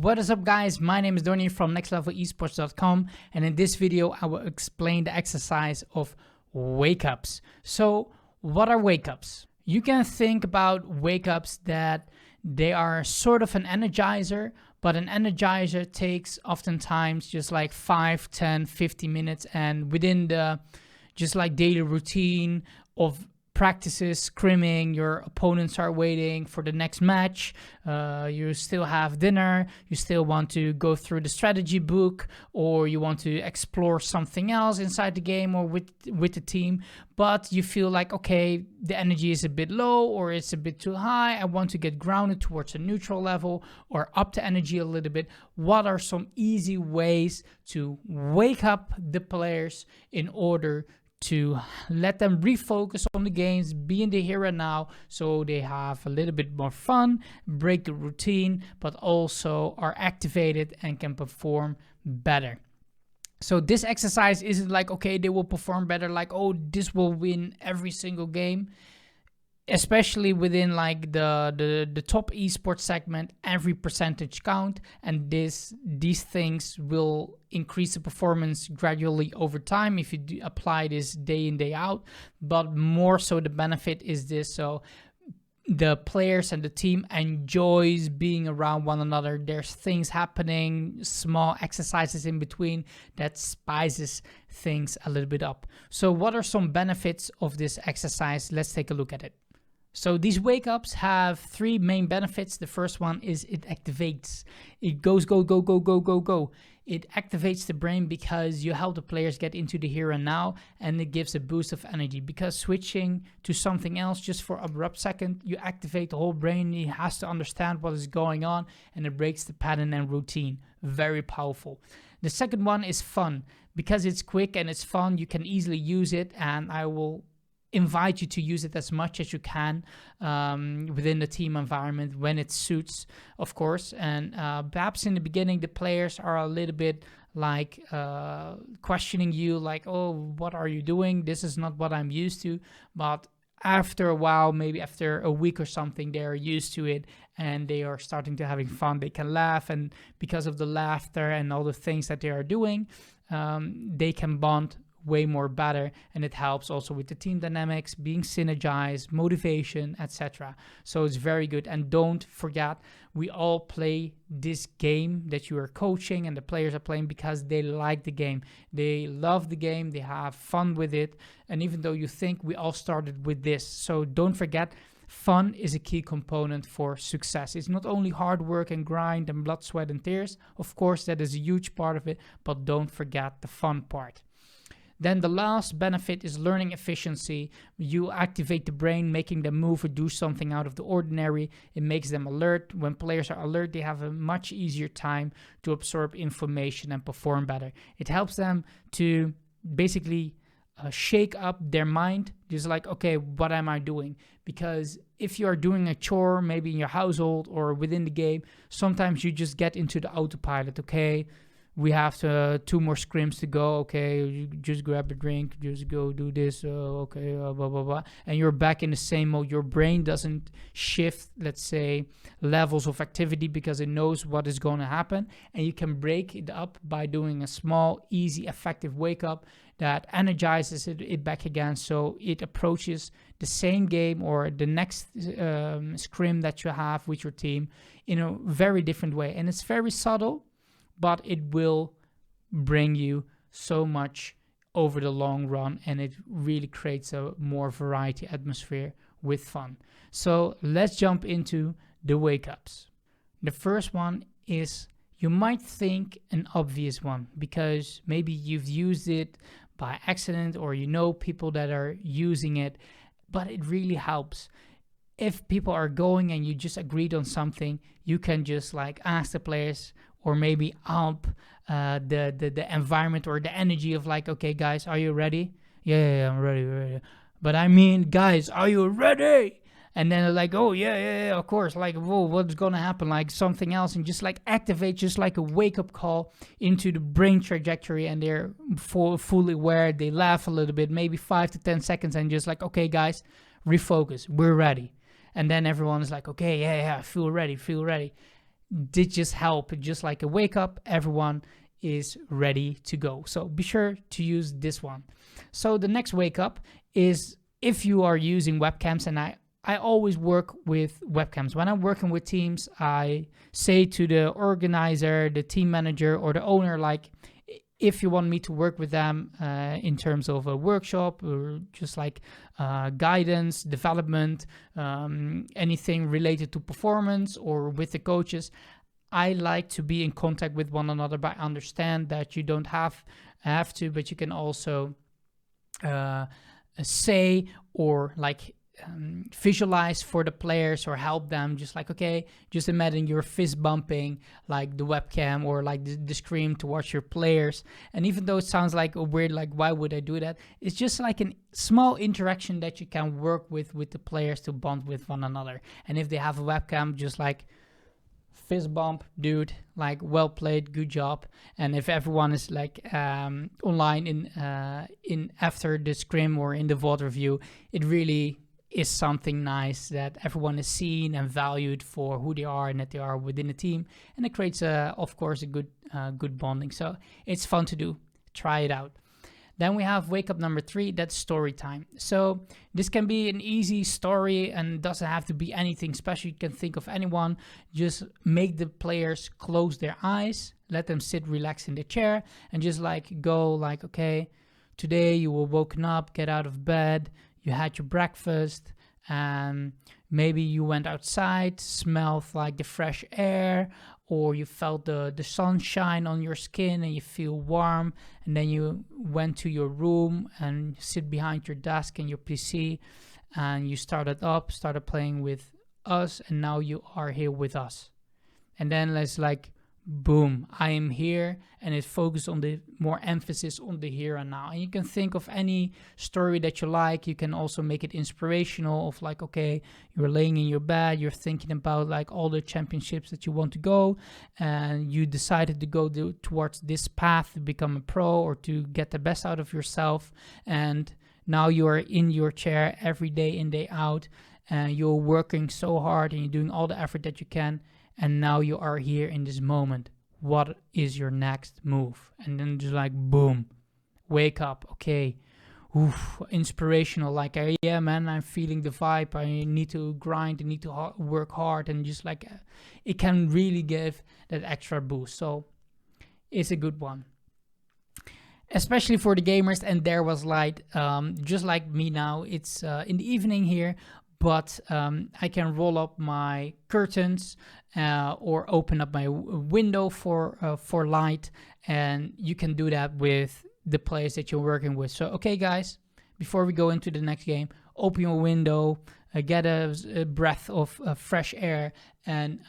What is up, guys? My name is Donnie from nextlevelesports.com, and in this video I will explain the exercise of wake-ups. So what are wake-ups? You can think about wake-ups that they are sort of an energizer, but an energizer takes oftentimes just like 5, 10, 50 minutes, and within the just like daily routine of practices, scrimming, your opponents are waiting for the next match, you still have dinner, you still want to go through the strategy book, or you want to explore something else inside the game or with the team, but you feel like, okay, the energy is a bit low or it's a bit too high, I want to get grounded towards a neutral level or up the energy a little bit. What are some easy ways to wake up the players in order to let them refocus on the games, be in the here and now, so they have a little bit more fun, break the routine, but also are activated and can perform better? So this exercise isn't like, okay, they will perform better, like, oh, this will win every single game. Especially within like the top esports segment, every percentage count, and these things will increase the performance gradually over time if you apply this day in, day out. But more so, the benefit is this: so the players and the team enjoys being around one another. There's things happening, small exercises in between that spices things a little bit up. So what are some benefits of this exercise? Let's take a look at it. So these wake-ups have three main benefits. The first one is it activates. It goes go, go, go, go, go, go. It activates the brain because you help the players get into the here and now, and it gives a boost of energy. Because switching to something else just for a abrupt second, you activate the whole brain. It has to understand what is going on, and it breaks the pattern and routine. Very powerful. The second one is fun. Because it's quick and it's fun, you can easily use it, and I will invite you to use it as much as you can within the team environment when it suits, of course. And perhaps in the beginning, the players are a little bit like questioning you, like, oh, what are you doing? This is not what I'm used to. But after a while, maybe after a week or something, they're used to it and they are starting to having fun. They can laugh, and because of the laughter and all the things that they are doing, they can bond way more better, and it helps also with the team dynamics, being synergized, motivation, etc. So it's very good. And don't forget, we all play this game that you are coaching and the players are playing because they like the game, they love the game, they have fun with it. And even though you think we all started with this, so don't forget, fun is a key component for success. It's not only hard work and grind and blood, sweat and tears. Of course, that is a huge part of it, but don't forget the fun part. Then the last benefit is learning efficiency. You activate the brain, making them move or do something out of the ordinary. It makes them alert. When players are alert, they have a much easier time to absorb information and perform better. It helps them to basically shake up their mind. Just like, okay, what am I doing? Because if you are doing a chore, maybe in your household or within the game, sometimes you just get into the autopilot. Okay, we have 2 more scrims to go. Okay, you just grab a drink, just go do this. Okay, blah, blah, blah. And you're back in the same mode. Your brain doesn't shift, let's say, levels of activity because it knows what is going to happen. And you can break it up by doing a small, easy, effective wake up that energizes it back again. So it approaches the same game or the next scrim that you have with your team in a very different way. And it's very subtle, but it will bring you so much over the long run, and it really creates a more variety atmosphere with fun. So let's jump into the wake-ups. The first one is, you might think an obvious one because maybe you've used it by accident or you know people that are using it, but it really helps. If people are going and you just agreed on something, you can just like ask the players, or maybe amp the environment or the energy of like, okay, guys, are you ready? Yeah, I'm ready. But I mean, guys, are you ready? And then they're like, oh, yeah, of course. Like, whoa, what's going to happen? Like something else. And just like activate just like a wake-up call into the brain trajectory. And they're fully aware. They laugh a little bit, maybe 5 to 10 seconds. And just like, okay, guys, refocus. We're ready. And then everyone is like, okay, yeah, feel ready. did just help. Just like a wake up, everyone is ready to go. So be sure to use this one. So the next wake up is if you are using webcams, and I always work with webcams. When I'm working with teams, I say to the organizer, the team manager, or the owner, like, if you want me to work with them in terms of a workshop or just like guidance, development, anything related to performance or with the coaches, I like to be in contact with one another. But I understand that you don't have to, but you can also say or like visualize for the players or help them. Just like, okay, just imagine you're fist bumping like the webcam or like the screen towards your players. And even though it sounds like a weird, like, why would I do that? It's just like a small interaction that you can work with the players to bond with one another. And if they have a webcam, just like fist bump, dude, like, well played, good job. And if everyone is like online in after the scrim or in the VOD review, it really is something nice that everyone is seen and valued for who they are and that they are within the team, and it creates of course a good bonding. So it's fun to do. Try it out. Then we have wake up number 3, that's story time. So this can be an easy story and doesn't have to be anything special. You can think of anyone. Just make the players close their eyes, let them sit relaxed in the chair, and just like go like, okay, today you were woken up, get out of bed, you had your breakfast, and maybe you went outside, smelled like the fresh air, or you felt the sunshine on your skin and you feel warm, and then you went to your room and sit behind your desk and your PC, and you started playing with us, and now you are here with us. And then let's like, boom, I am here, and it focuses on the more emphasis on the here and now. And you can think of any story that you like. You can also make it inspirational of like, okay, you're laying in your bed, you're thinking about like all the championships that you want to go, and you decided to go towards this path to become a pro or to get the best out of yourself. And now you are in your chair every day in, day out, and you're working so hard and you're doing all the effort that you can. And now you are here in this moment. What is your next move? And then just like, boom, wake up. Okay, oof, inspirational. Like, yeah, man, I'm feeling the vibe. I need to grind. I need to work hard. And just like, it can really give that extra boost. So it's a good one, especially for the gamers. And there was light, just like me now. It's in the evening here, but I can roll up my curtains or open up my window for light, and you can do that with the players that you're working with. So, okay, guys, before we go into the next game, open your window, get a breath of fresh air, and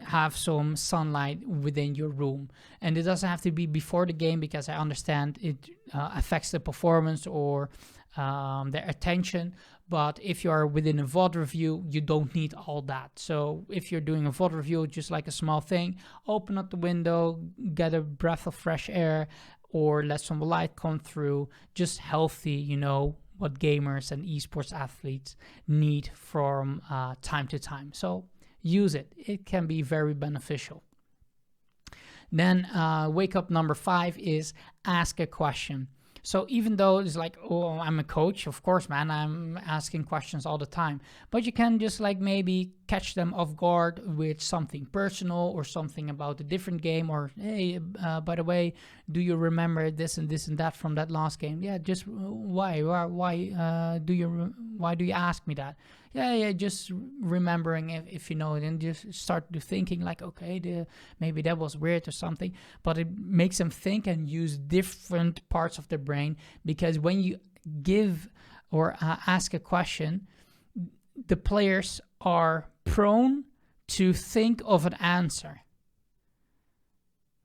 have some sunlight within your room. And it doesn't have to be before the game, because I understand it affects the performance or their attention. But if you are within a VOD review, you don't need all that. So if you're doing a VOD review, just like a small thing, open up the window, get a breath of fresh air, or let some light come through. Just healthy, you know, what gamers and esports athletes need from time to time. So use it. It can be very beneficial. Then wake up number 5 is ask a question. So even though it's like, oh, I'm a coach, of course, man, I'm asking questions all the time. But you can just like maybe catch them off guard with something personal or something about a different game. Or, hey, by the way, do you remember this and that from that last game? Yeah, just why do you ask me that? Yeah, just remembering if you know it, and just start to thinking like, okay, maybe that was weird or something. But it makes them think and use different parts of their brain, because when you give or ask a question, the players are prone to think of an answer,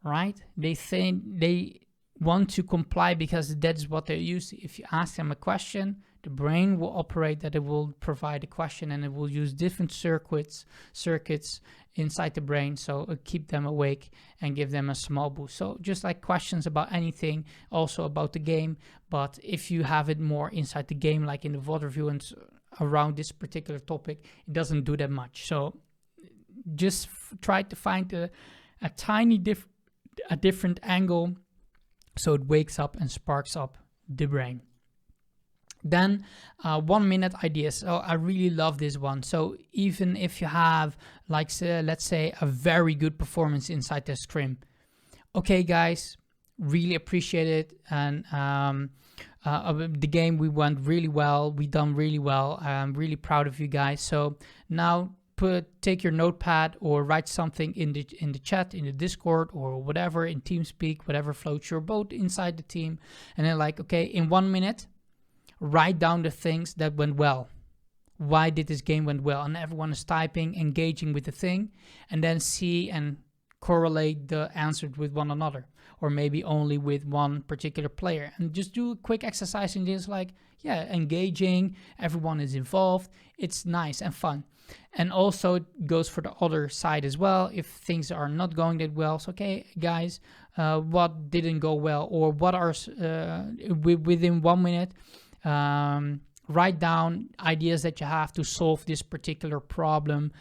right? They think they want to comply because that's what they're used to. If you ask them a question, the brain will operate that it will provide a question, and it will use different circuits inside the brain, so it'll keep them awake and give them a small boost. So just like questions about anything, also about the game, but if you have it more inside the game, like in the VOD review and around this particular topic, it doesn't do that much. So just try to find a tiny different angle so it wakes up and sparks up the brain. Then 1 minute ideas. So I really love this one. So even if you have, like, let's say, a very good performance inside the scrim, okay guys, really appreciate it, and the game, we went really well, we done really well, I'm really proud of you guys. So now take your notepad or write something in the chat, in the Discord, or whatever, in TeamSpeak, whatever floats your boat inside the team, and then, like, okay, in 1 minute, write down the things that went well. Why did this game went well? And everyone is typing, engaging with the thing, and then see and correlate the answers with one another, or maybe only with one particular player, and just do a quick exercise in this, like, yeah, engaging, everyone is involved, it's nice and fun. And also it goes for the other side as well. If things are not going that well, so okay guys, what didn't go well, or what are within 1 minute, write down ideas that you have to solve this particular problem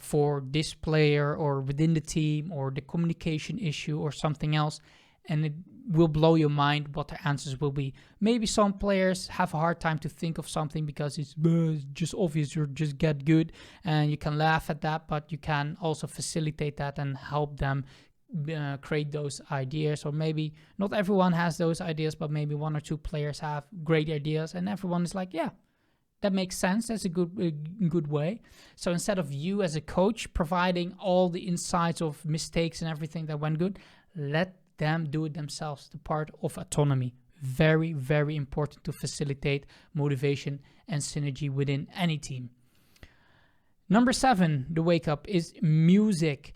for this player, or within the team, or the communication issue, or something else, and it will blow your mind what the answers will be. Maybe some players have a hard time to think of something because it's just obvious, you just get good, and you can laugh at that, but you can also facilitate that and help them create those ideas. Or maybe not everyone has those ideas, but maybe 1 or 2 players have great ideas, and everyone is like, yeah, that makes sense, that's a good way. So instead of you as a coach providing all the insights of mistakes and everything that went good, let them do it themselves. The part of autonomy, very, very important to facilitate motivation and synergy within any team. Number 7, the wake up, is music.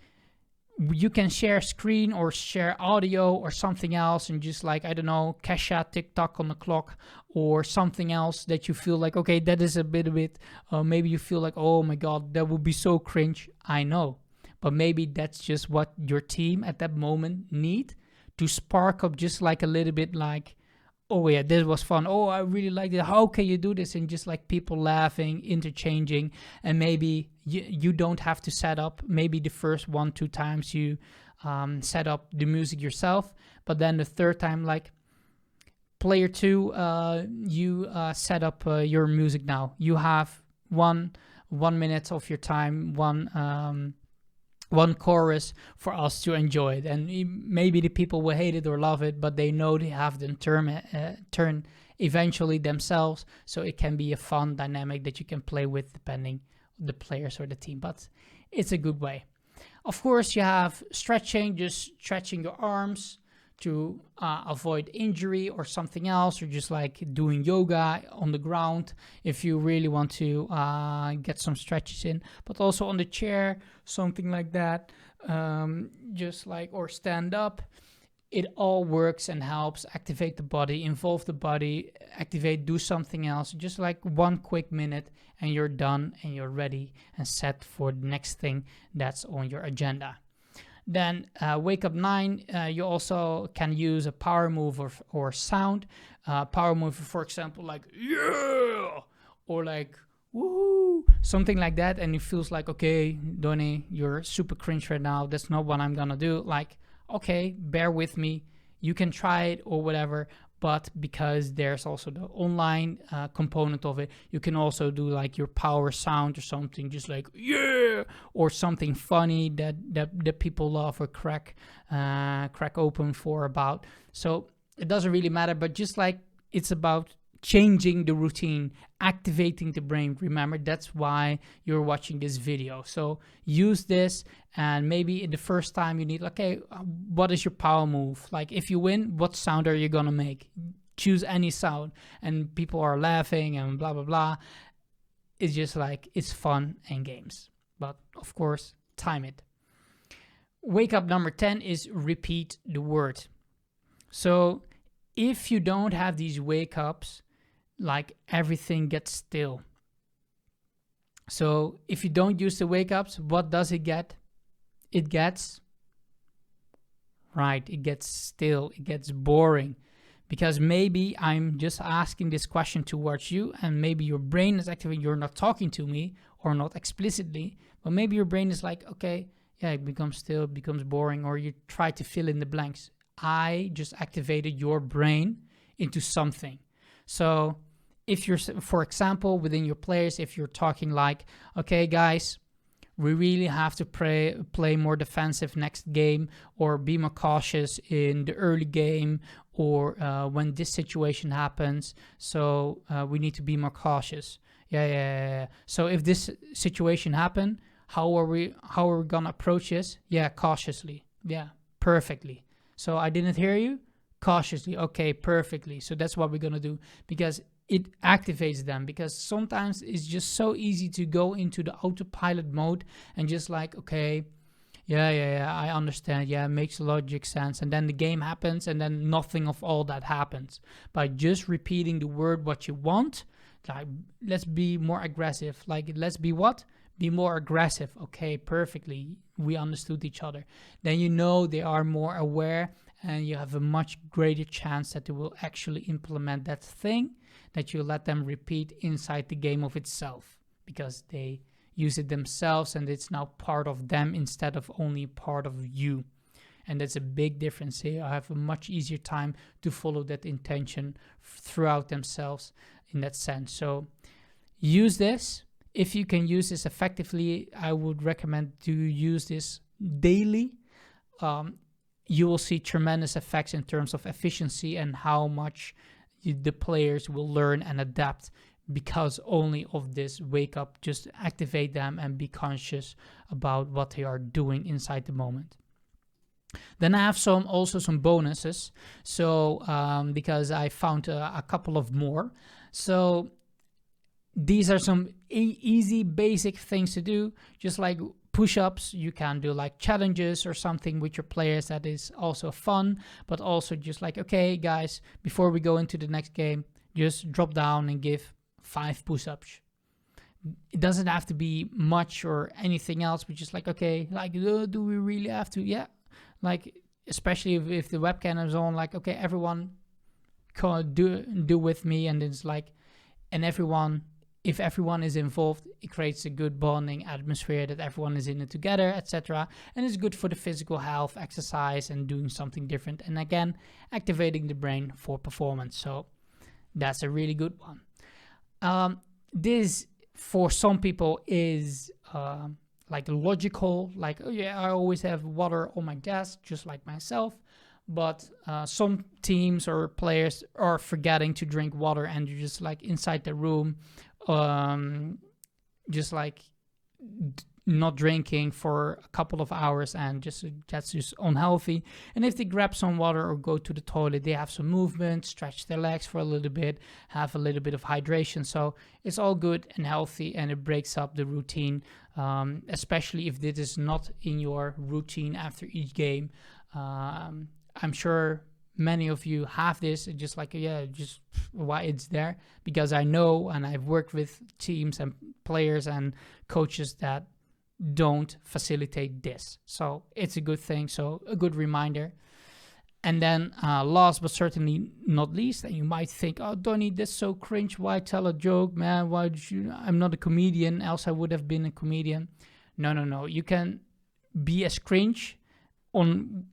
You can share screen or share audio or something else, and just, like, I don't know, Kesha, TikTok on the clock, or something else that you feel like, okay, that is a bit of it. Maybe you feel like, oh my god, that would be so cringe. I know, but maybe that's just what your team at that moment need to spark up, just like a little bit, like, oh yeah, this was fun, oh I really like it, how can you do this? And just like people laughing, interchanging, and maybe you don't have to set up, maybe the first 1-2 times you set up the music yourself, but then the third time, like, player 2, you set up your music. Now you have one minute of your time, one chorus for us to enjoy it, and maybe the people will hate it or love it, but they know they have the turn eventually themselves, so it can be a fun dynamic that you can play with depending the players or the team, but it's a good way. Of course, you have stretching, just stretching your arms to avoid injury or something else, or just like doing yoga on the ground if you really want to get some stretches in, but also on the chair, something like that, just like, or stand up. It all works and helps activate the body, involve the body, activate, do something else, just like 1 quick minute, and you're done and you're ready and set for the next thing that's on your agenda. Then wake up 9, you also can use a power move or sound. Power move, for example, like, yeah, or like, woohoo, something like that, and it feels like, okay, Donny, you're super cringe right now, that's not what I'm gonna do. Like, okay, bear with me, you can try it or whatever, but because there's also the online component of it, you can also do like your power sound or something, just like, yeah, or something funny that people love or crack open for about. So it doesn't really matter, but just like, it's about changing the routine, activating the brain. Remember, that's why you're watching this video. So use this, and maybe in the first time you need, okay, what is your power move? Like, if you win, what sound are you gonna make? Choose any sound, and people are laughing and blah blah blah. It's just like, it's fun and games, but of course, time it. Wake up number 10 is repeat the word. So if you don't have these wake ups, like, everything gets still. So if you don't use the wake ups, what does it get? It gets still, it gets boring, Because maybe I'm just asking this question towards you, and maybe your brain is activating. You're not talking to me or not explicitly, but maybe your brain is like, okay, yeah, it becomes still, it becomes boring, or you try to fill in the blanks. I just activated your brain into something. So if you're, for example, within your players, if you're talking like, okay, guys, we really have to play more defensive next game, or be more cautious in the early game, or when this situation happens, so we need to be more cautious. Yeah. So if this situation happen, how are we gonna approach this? Yeah, cautiously. Yeah, perfectly. So I didn't hear you? Cautiously. Okay, perfectly. So that's what we're gonna do, because it activates them. Because sometimes it's just so easy to go into the autopilot mode and just like, okay, yeah, I understand. Yeah, it makes logic sense. And then the game happens, and then nothing of all that happens. By just repeating the word what you want, like, let's be more aggressive. Like, let's be what? Be more aggressive. Okay, perfectly. We understood each other. Then you know they are more aware, and you have a much greater chance that they will actually implement that thing that you let them repeat inside the game of itself, because they use it themselves and it's now part of them instead of only part of you. And that's a big difference here. I have a much easier time to follow that intention throughout themselves in that sense. So use this. If you can use this effectively, I would recommend to use this daily. You will see tremendous effects in terms of efficiency and how much the players will learn and adapt because only of this wake up. Just activate them and be conscious about what they are doing inside the moment. Then I have also some bonuses. So because I found a couple of more. So these are some easy basic things to do, just like push-ups. You can do like challenges or something with your players that is also fun, but also just like, okay guys, before we go into the next game, just drop down and give 5 push-ups. It doesn't have to be much or anything else, but just like, okay, like, do we really have to? Yeah, like, especially if the webcam is on, like, okay, everyone can do with me. And it's like, and if everyone is involved, it creates a good bonding atmosphere that everyone is in it together, etc. And it's good for the physical health, exercise, and doing something different. And again, activating the brain for performance. So that's a really good one. This, for some people, is like logical, like, oh yeah, I always have water on my desk, just like myself. But some teams or players are forgetting to drink water, and you're just like inside the room, just like not drinking for a couple of hours, and that's just unhealthy. And if they grab some water or go to the toilet, they have some movement, stretch their legs for a little bit, have a little bit of hydration. So it's all good and healthy, and it breaks up the routine, especially if this is not in your routine after each game. I'm sure many of you have this, just like, yeah, just why it's there, because I know, and I've worked with teams and players and coaches that don't facilitate this. So it's a good thing. So a good reminder. And then last but certainly not least, and you might think, oh, Donny, that's so cringe. Why tell a joke, man? Why did you? I'm not a comedian, else I would have been a comedian. No. You can be as cringe on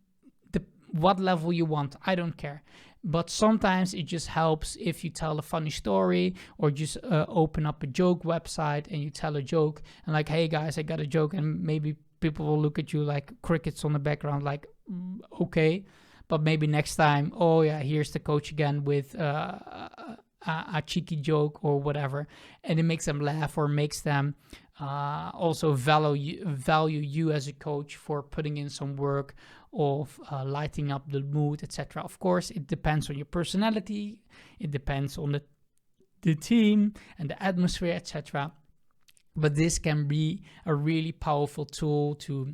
what level you want. I don't care. But sometimes it just helps if you tell a funny story, or just open up a joke website and you tell a joke and like, hey guys, I got a joke, and maybe people will look at you like crickets on the background, like, okay. But maybe next time, oh yeah, here's the coach again with a cheeky joke or whatever, and it makes them laugh, or makes them also value you as a coach for putting in some work of lighting up the mood, etc. Of course, it depends on your personality, it depends on the team and the atmosphere, etc. But this can be a really powerful tool to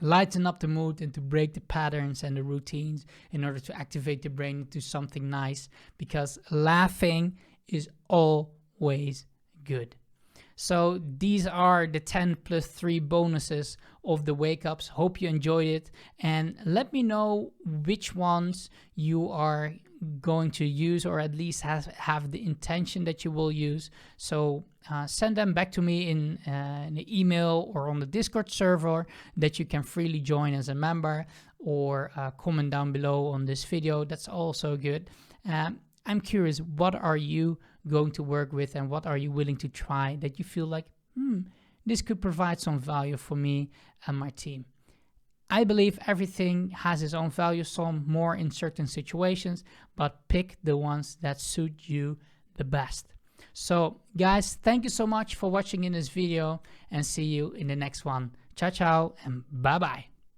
lighten up the mood and to break the patterns and the routines in order to activate the brain into something nice, because laughing is always good. So these are the 10 plus 3 bonuses of the wake ups. Hope you enjoyed it, and let me know which ones you are going to use, or at least have the intention that you will use. So send them back to me in an email or on the Discord server that you can freely join as a member, or comment down below on this video. That's also good. I'm curious, what are you going to work with, and what are you willing to try that you feel like, this could provide some value for me and my team? I believe everything has its own value, some more in certain situations, but pick the ones that suit you the best. So guys, thank you so much for watching in this video, and see you in the next one. Ciao, ciao, and bye-bye.